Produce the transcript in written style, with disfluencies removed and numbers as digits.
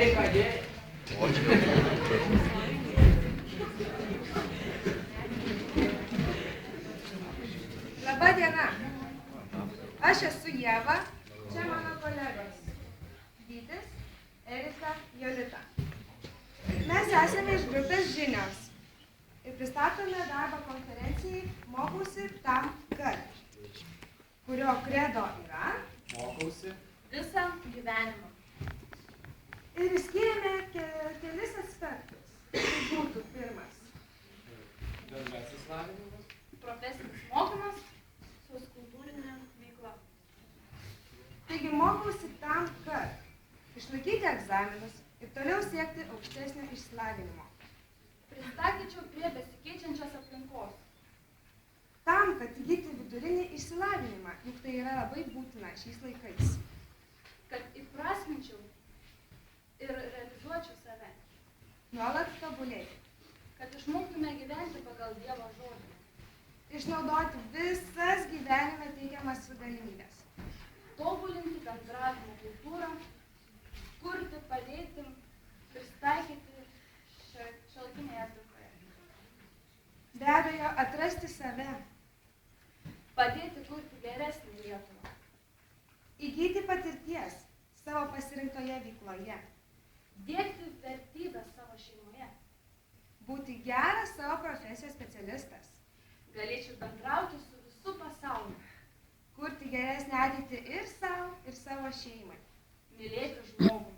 Labą dieną. Aš esu Ieva, čia mano kolegos. Vytis, Erika, Jolita. Mes esame iš grupės Žinios ir pristatome darbą konferencijai Mokausi tam, kad, kurio kredo yra Mokausi visą gyvenimą. Ir skiriame kelis aspektus. Tai būtų pirmas. bendrasis lavinimas, Profesinis mokymas su kultūrinė veikla. Taigi mokausi tam, kad išlaikyti egzaminus ir toliau siekti aukštesnio išsilavinimo. Pristatyčiau prie besikeičiančios aplinkos. Tam, kad įgyti vidurinį išsilavinimą, juk tai yra labai būtina šiais laikais. Kad įprasminčiau ir realizuočiau save. Nuolat tobulėti. Kad išmoktume gyventi pagal Dievo žodį. Išnaudoti visas gyvenime teikiamas galimybės. Tobulinti bendravimo kultūrą, kurti, padėti, pristaikyti šiuolaikinėje aplinkoje. Be abejo, atrasti save. Padėti kurti geresnį Lietuvą. Įgyti patirties savo pasirinktoje veikloje. Diegti vertybę savo šeimoje. Būti geras savo profesijos specialistas. Galėčiau bendrauti su visu pasauliu. Kurti geresnę ateitį ir savo, ir savo šeimai. Mylėti žmogų.